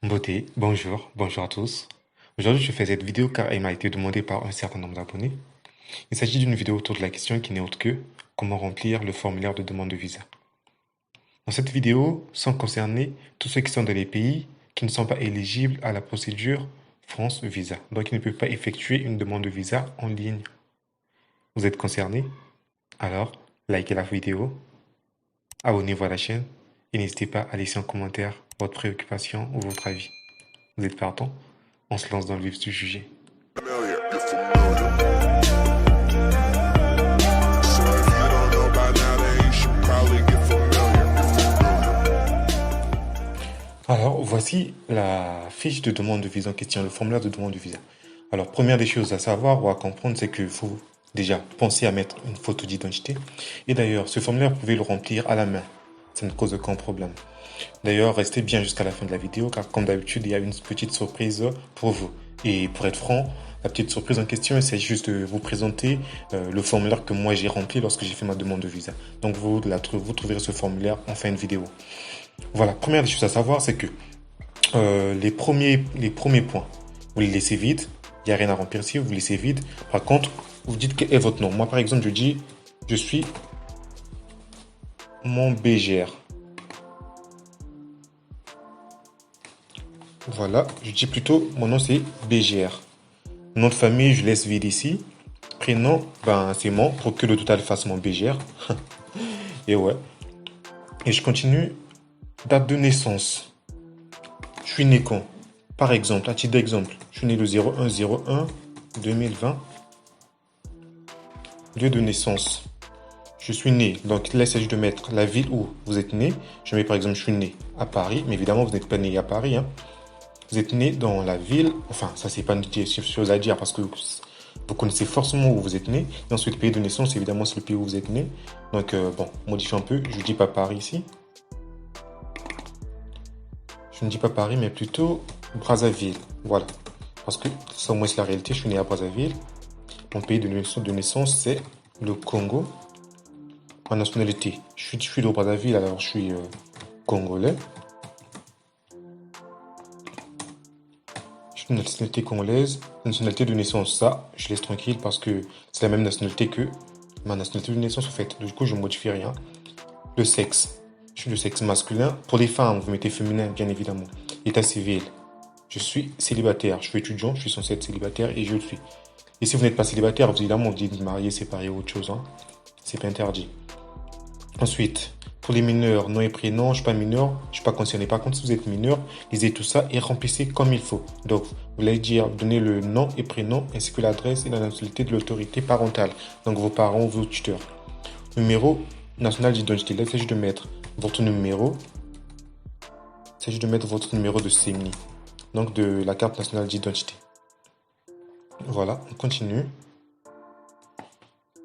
Beauté, bonjour à tous. Aujourd'hui, je fais cette vidéo car elle m'a été demandée par un certain nombre d'abonnés. Il s'agit d'une vidéo autour de la question qui n'est autre que comment remplir le formulaire de demande de visa. Dans cette vidéo sont concernés tous ceux qui sont dans les pays qui ne sont pas éligibles à la procédure France Visa. Donc, ils ne peuvent pas effectuer une demande de visa en ligne. Vous êtes concernés? Alors, likez la vidéo, abonnez-vous à la chaîne et n'hésitez pas à laisser en commentaire votre préoccupation ou votre avis. Vous êtes partant? On se lance dans le vif du sujet. Alors, voici la fiche de demande de visa en question, le formulaire de demande de visa. Alors, première des choses à savoir ou à comprendre, c'est qu'il faut déjà penser à mettre une photo d'identité. Et d'ailleurs, ce formulaire, vous pouvez le remplir à la main. Ça ne cause aucun problème. D'ailleurs, restez bien jusqu'à la fin de la vidéo, car comme d'habitude, il y a une petite surprise pour vous. Et pour être franc, la petite surprise en question, c'est juste de vous présenter le formulaire que moi j'ai rempli lorsque j'ai fait ma demande de visa. Donc, vous trouverez ce formulaire en fin de vidéo. Voilà, première des choses à savoir, c'est que les premiers points, vous les laissez vides. Il n'y a rien à remplir ici, vous les laissez vides. Par contre, vous dites quel est votre nom. Moi, par exemple, je dis, je suis mon BGR. Voilà, je dis plutôt, mon nom c'est BGR. Nom de famille, je laisse vide ici. Prénom, ben c'est mon, pour que le total fasse mon BGR. Et ouais. Et je continue. Date de naissance. Je suis né quand? Par exemple, à titre d'exemple, je suis né le 01/01/2020. Lieu de naissance. Je suis né. Donc là, il s'agit de mettre la ville où vous êtes né. Je mets par exemple, je suis né à Paris. Mais évidemment, vous n'êtes pas né à Paris. Hein. Vous êtes né dans la ville. Enfin, ça, c'est pas une chose à dire parce que vous connaissez forcément où vous êtes né. Et ensuite, pays de naissance, évidemment, c'est le pays où vous êtes né. Donc, bon, modifie un peu. Je dis pas Paris ici. Je ne dis pas Paris, mais plutôt Brazzaville. Voilà. Parce que ça, au moins, c'est la réalité. Je suis né à Brazzaville. Mon pays de naissance, c'est le Congo. Ma nationalité, je suis de Brazzaville, alors je suis congolais. Je suis de nationalité congolaise. Nationalité de naissance, ça, je laisse tranquille parce que c'est la même nationalité que ma nationalité de naissance, en fait. Du coup, je ne modifie rien. Le sexe, je suis de sexe masculin. Pour les femmes, vous mettez féminin, bien évidemment. État civil, je suis célibataire. Je suis étudiant, je suis censé être célibataire et je le suis. Et si vous n'êtes pas célibataire, vous évidemment, vous dites marié, séparé ou autre chose. Hein. C'est pas interdit. Ensuite, pour les mineurs, nom et prénom, je ne suis pas mineur, je ne suis pas concerné. Par contre, si vous êtes mineur, lisez tout ça et remplissez comme il faut. Donc, vous allez dire, donnez le nom et prénom ainsi que l'adresse et la nationalité de l'autorité parentale. Donc, vos parents ou vos tuteurs. Numéro national d'identité. Là, il s'agit de mettre votre numéro. Il s'agit de mettre votre numéro de CEMI. Donc, de la carte nationale d'identité. Voilà, on continue.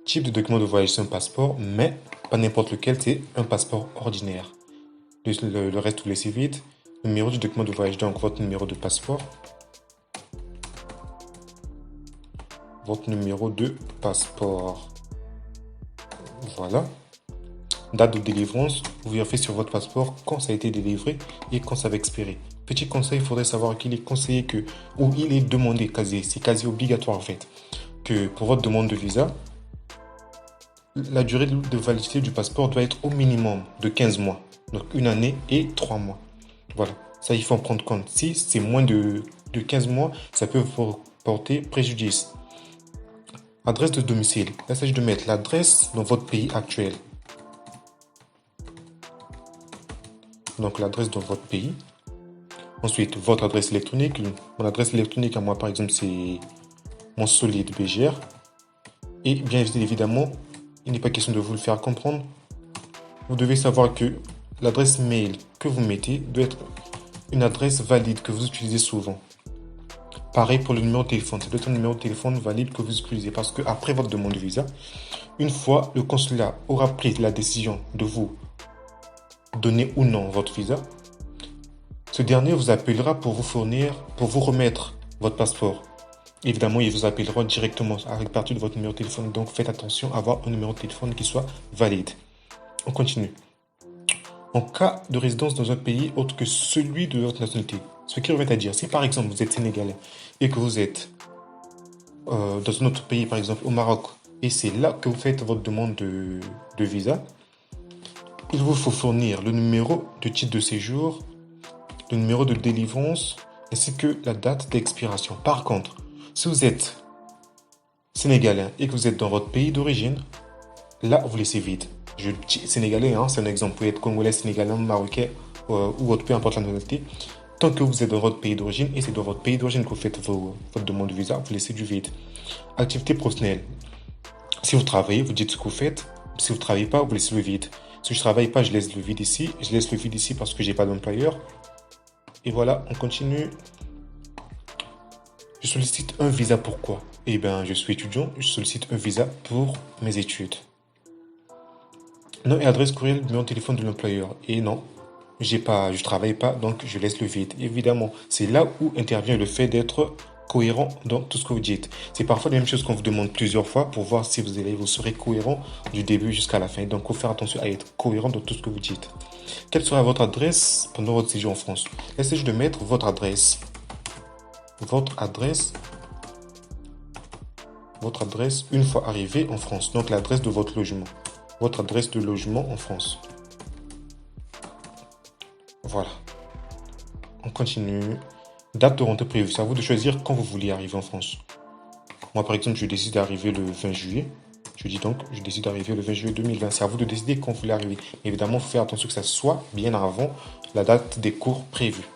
Type de document de voyage, c'est un passeport, mais pas n'importe lequel, c'est un passeport ordinaire. Le reste, vous laissez vide. Numéro du document de voyage, donc votre numéro de passeport. Votre numéro de passeport. Voilà. Date de délivrance, vous vérifiez sur votre passeport quand ça a été délivré et quand ça va expirer. Petit conseil, il faudrait savoir qu'il est conseillé que, ou il est demandé, c'est quasi obligatoire en fait, que pour votre demande de visa, la durée de validité du passeport doit être au minimum de 15 mois. Donc une année et 3 mois. Voilà. Ça, il faut en prendre compte. Si c'est moins de 15 mois, ça peut vous porter préjudice. Adresse de domicile. Là, il s'agit de mettre l'adresse dans votre pays actuel. Donc l'adresse dans votre pays. Ensuite, votre adresse électronique. Mon adresse électronique à moi, par exemple, c'est mon solide BGR. Et bien évidemment, il n'est pas question de vous le faire comprendre. Vous devez savoir que l'adresse mail que vous mettez doit être une adresse valide que vous utilisez souvent. Pareil pour le numéro de téléphone. Ça doit être un numéro de téléphone valide que vous utilisez. Parce que après votre demande de visa, une fois le consulat aura pris la décision de vous donner ou non votre visa, ce dernier vous appellera pour vous remettre votre passeport. Évidemment, ils vous appelleront directement à partir de votre numéro de téléphone. Donc, faites attention à avoir un numéro de téléphone qui soit valide. On continue. en cas de résidence dans un pays autre que celui de votre nationalité. Ce qui revient à dire, si par exemple vous êtes sénégalais et que vous êtes dans un autre pays, par exemple au Maroc, et c'est là que vous faites votre demande de visa, il vous faut fournir le numéro de titre de séjour, le numéro de délivrance, ainsi que la date d'expiration. Par contre, si vous êtes sénégalais et que vous êtes dans votre pays d'origine, là, vous laissez vide. Je dis sénégalais, hein, c'est un exemple. Vous pouvez être congolais, sénégalais, marocain ou autre, peu importe la nationalité. Tant que vous êtes dans votre pays d'origine et c'est dans votre pays d'origine que vous faites votre demande de visa, vous laissez du vide. Activité professionnelle. Si vous travaillez, vous dites ce que vous faites. Si vous ne travaillez pas, vous laissez le vide. Si je ne travaille pas, je laisse le vide ici. Je laisse le vide ici parce que j'ai pas d'employeur. Et voilà, on continue. Je sollicite un visa pourquoi? Eh bien, je suis étudiant, je sollicite un visa pour mes études. Nom et adresse courriel, numéro de téléphone de l'employeur. Et non, je travaille pas, donc je laisse le vide. Évidemment, c'est là où intervient le fait d'être cohérent dans tout ce que vous dites. C'est parfois la même chose qu'on vous demande plusieurs fois pour voir si vous serez cohérent du début jusqu'à la fin. Donc, il faut faire attention à être cohérent dans tout ce que vous dites. Quelle sera votre adresse pendant votre séjour en France? Essayez de mettre votre adresse. Votre adresse une fois arrivé en France. Donc, l'adresse de votre logement. Votre adresse de logement en France. Voilà. On continue. Date de rentrée prévue. C'est à vous de choisir quand vous voulez arriver en France. Moi, par exemple, je décide d'arriver le 20 juillet. Je décide d'arriver le 20 juillet 2020. C'est à vous de décider quand vous voulez arriver. Mais évidemment, il faut faire attention que ça soit bien avant la date des cours prévus.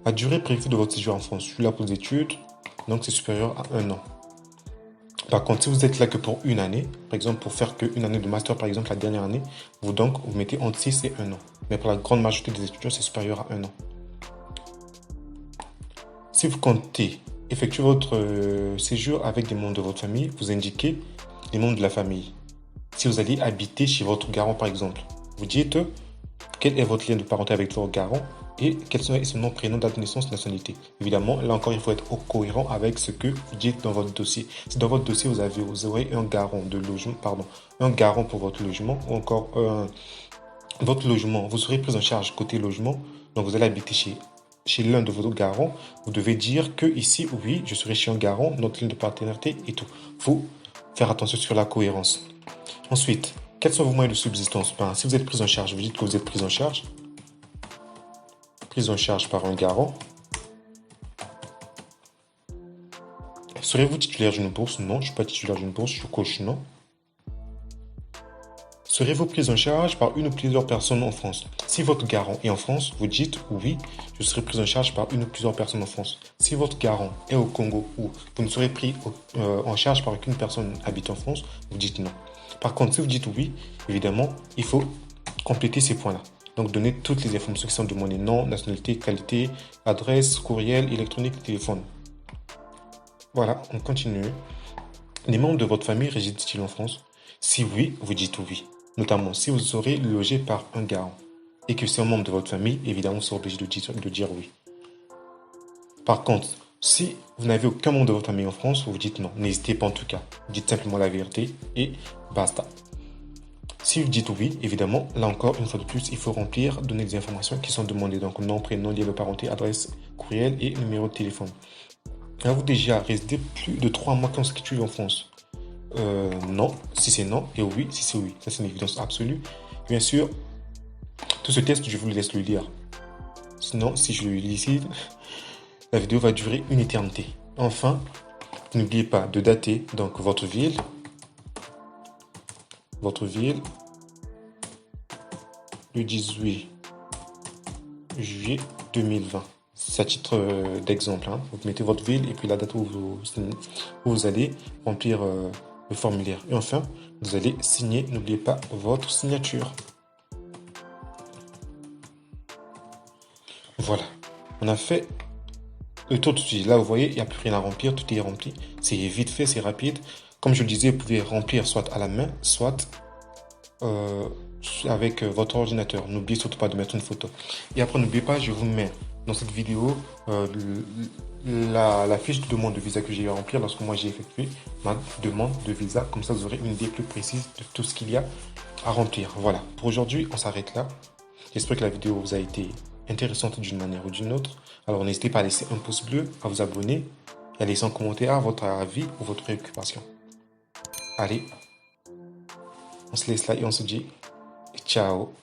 La durée prévue de votre séjour en France. Je suis là pour les études. Donc, c'est supérieur à 1 an. Par contre, si vous êtes là que pour une année, par exemple, pour faire qu'une année de master, par exemple, la dernière année, vous mettez entre 6 et 1 an. Mais pour la grande majorité des étudiants, c'est supérieur à 1 an. Si vous comptez effectuer votre séjour avec des membres de votre famille, vous indiquez les membres de la famille. Si vous allez habiter chez votre garant, par exemple, vous dites quel est votre lien de parenté avec votre garant et quels sont son nom, prénom, date de naissance, nationalité. Évidemment, là encore, il faut être cohérent avec ce que vous dites dans votre dossier. Si dans votre dossier, vous aurez un garant de logement, un garant pour votre logement, ou encore votre logement, vous serez pris en charge côté logement, donc vous allez habiter chez l'un de vos garants, vous devez dire que ici, oui, je serai chez un garant, notre ligne de partenariat et tout. Il faut faire attention sur la cohérence. Ensuite, quels sont vos moyens de subsistance? Si vous êtes pris en charge, vous dites que vous êtes pris en charge. Prise en charge par un garant. Serez-vous titulaire d'une bourse? Non, je ne suis pas titulaire d'une bourse, je coche non. Serez-vous pris en charge par une ou plusieurs personnes en France? Si votre garant est en France, vous dites oui, je serai pris en charge par une ou plusieurs personnes en France. Si votre garant est au Congo ou vous ne serez pris en charge par aucune personne habitant en France, vous dites non. Par contre, si vous dites oui, évidemment, il faut compléter ces points-là. Donc, donner toutes les informations qui sont demandées. Nom, nationalité, qualité, adresse, courriel, électronique, téléphone. Voilà, on continue. Les membres de votre famille résident-ils en France? Si oui, vous dites oui. Notamment, si vous serez logé par un garant et que c'est un membre de votre famille, évidemment, vous serez obligé de dire oui. Par contre, si vous n'avez aucun membre de votre famille en France, vous dites non. N'hésitez pas en tout cas. Dites simplement la vérité et basta. Si vous dites oui, évidemment, là encore, une fois de plus, il faut donner des informations qui sont demandées. Donc, nom, prénom, lien de parenté, adresse, courriel et numéro de téléphone. Avez-vous déjà résidé plus de 3 mois consécutifs en France? Non, si c'est non, et oui, si c'est oui. Ça, c'est une évidence absolue. Bien sûr, tout ce test, je vous laisse le lire. Sinon, si je le lis ici, la vidéo va durer une éternité. Enfin, n'oubliez pas de dater donc votre ville, le 18 juillet 2020. C'est à titre d'exemple. Vous mettez votre ville et puis la date où vous allez remplir le formulaire. Et enfin, vous allez signer. N'oubliez pas votre signature. Voilà. On a fait le tour de suite. Là, vous voyez, il n'y a plus rien à remplir. Tout est rempli. C'est vite fait, c'est rapide. Comme je le disais, vous pouvez remplir soit à la main, soit avec votre ordinateur. N'oubliez surtout pas de mettre une photo. Et après, n'oubliez pas, je vous mets dans cette vidéo la fiche de demande de visa que j'ai eu à remplir lorsque moi j'ai effectué ma demande de visa. Comme ça, vous aurez une idée plus précise de tout ce qu'il y a à remplir. Voilà, pour aujourd'hui, on s'arrête là. J'espère que la vidéo vous a été intéressante d'une manière ou d'une autre. Alors n'hésitez pas à laisser un pouce bleu, à vous abonner et à laisser en commentaire votre avis ou votre préoccupation. Allez, on se laisse là et on se dit ciao.